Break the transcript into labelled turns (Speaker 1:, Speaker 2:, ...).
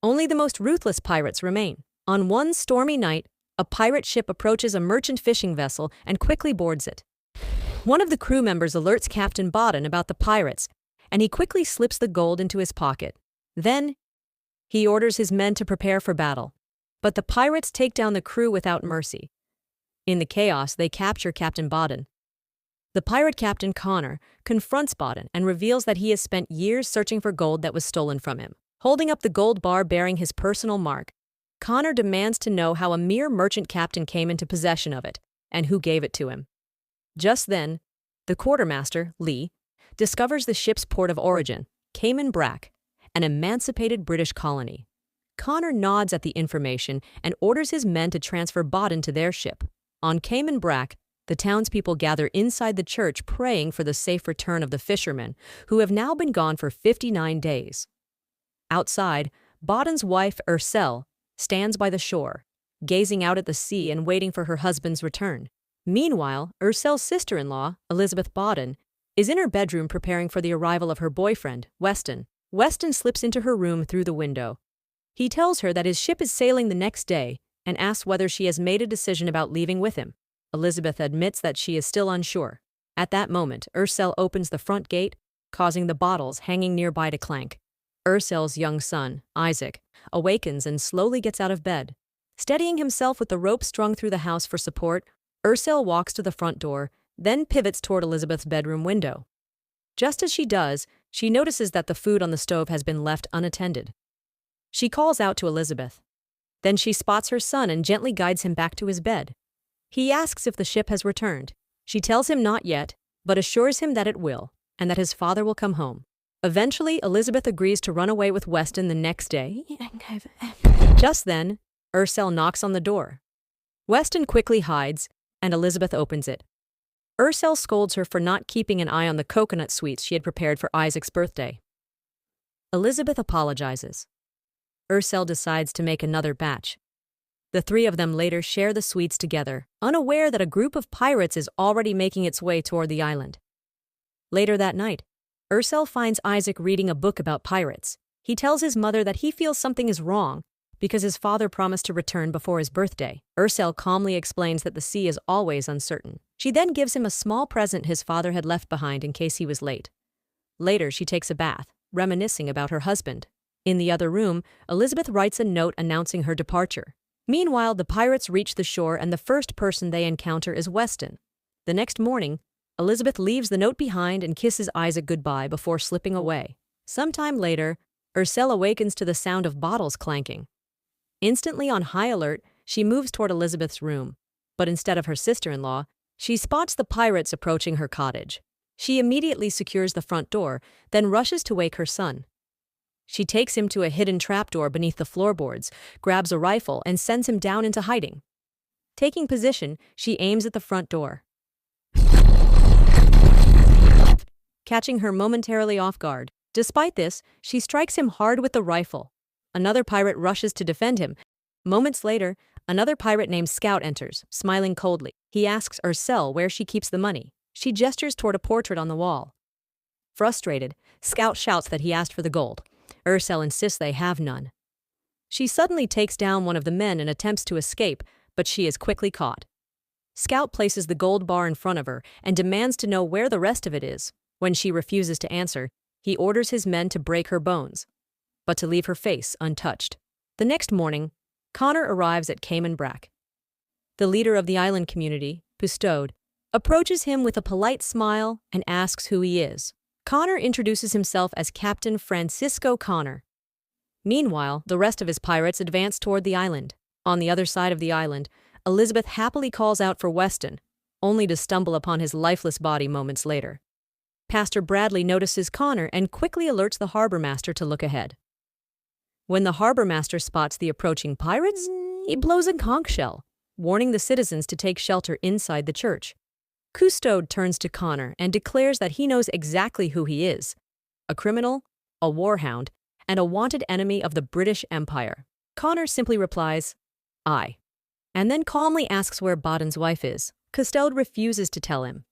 Speaker 1: Only the most ruthless pirates remain. On one stormy night, a pirate ship approaches a merchant fishing vessel and quickly boards it. One of the crew members alerts Captain Bodden about the pirates, and he quickly slips the gold into his pocket. Then, he orders his men to prepare for battle. But the pirates take down the crew without mercy. In the chaos, they capture Captain Bodden. The pirate captain, Connor, confronts Bodden and reveals that he has spent years searching for gold that was stolen from him. Holding up the gold bar bearing his personal mark, Connor demands to know how a mere merchant captain came into possession of it, and who gave it to him. Just then, the quartermaster, Lee, discovers the ship's port of origin, Cayman Brac, an emancipated British colony. Connor nods at the information and orders his men to transfer Bodden to their ship. On Cayman Brac, the townspeople gather inside the church praying for the safe return of the fishermen, who have now been gone for 59 days. Outside, Bodden's wife, Ursel, stands by the shore, gazing out at the sea and waiting for her husband's return. Meanwhile, Ursel's sister-in-law, Elizabeth Bodden, is in her bedroom preparing for the arrival of her boyfriend, Weston. Weston slips into her room through the window. He tells her that his ship is sailing the next day and asks whether she has made a decision about leaving with him. Elizabeth admits that she is still unsure. At that moment, Ursel opens the front gate, causing the bottles hanging nearby to clank. Ursel's young son, Isaac, awakens and slowly gets out of bed. Steadying himself with the rope strung through the house for support, Ursel walks to the front door, then pivots toward Elizabeth's bedroom window. Just as she does, she notices that the food on the stove has been left unattended. She calls out to Elizabeth. Then she spots her son and gently guides him back to his bed. He asks if the ship has returned. She tells him not yet, but assures him that it will, and that his father will come home. Eventually, Elizabeth agrees to run away with Weston the next day. Just then, Ursel knocks on the door. Weston quickly hides, and Elizabeth opens it. Ursel scolds her for not keeping an eye on the coconut sweets she had prepared for Isaac's birthday. Elizabeth apologizes. Ursel decides to make another batch. The three of them later share the sweets together, unaware that a group of pirates is already making its way toward the island. Later that night, Ursel finds Isaac reading a book about pirates. He tells his mother that he feels something is wrong because his father promised to return before his birthday. Ursel calmly explains that the sea is always uncertain. She then gives him a small present his father had left behind in case he was late. Later, she takes a bath, reminiscing about her husband. In the other room, Elizabeth writes a note announcing her departure. Meanwhile, the pirates reach the shore and the first person they encounter is Weston. The next morning, Elizabeth leaves the note behind and kisses Isaac goodbye before slipping away. Sometime later, Ursel awakens to the sound of bottles clanking. Instantly on high alert, she moves toward Elizabeth's room, but instead of her sister-in-law, she spots the pirates approaching her cottage. She immediately secures the front door, then rushes to wake her son. She takes him to a hidden trapdoor beneath the floorboards, grabs a rifle, and sends him down into hiding. Taking position, she aims at the front door, catching her momentarily off guard. Despite this, she strikes him hard with the rifle. Another pirate rushes to defend him. Moments later, another pirate named Scout enters, smiling coldly. He asks Ursel where she keeps the money. She gestures toward a portrait on the wall. Frustrated, Scout shouts that he asked for the gold. Ursel insists they have none. She suddenly takes down one of the men and attempts to escape, but she is quickly caught. Scout places the gold bar in front of her and demands to know where the rest of it is. When she refuses to answer, he orders his men to break her bones, but to leave her face untouched. The next morning, Connor arrives at Cayman Brac. The leader of the island community, Pustode, approaches him with a polite smile and asks who he is. Connor introduces himself as Captain Francisco Connor. Meanwhile, the rest of his pirates advance toward the island. On the other side of the island, Elizabeth happily calls out for Weston, only to stumble upon his lifeless body moments later. Pastor Bradley notices Connor and quickly alerts the harbor master to look ahead. When the harbor master spots the approaching pirates, he blows a conch shell, warning the citizens to take shelter inside the church. Custode turns to Connor and declares that he knows exactly who he is: a criminal, a warhound, and a wanted enemy of the British Empire. Connor simply replies, "I," and then calmly asks where Bodden's wife is. Custode refuses to tell him,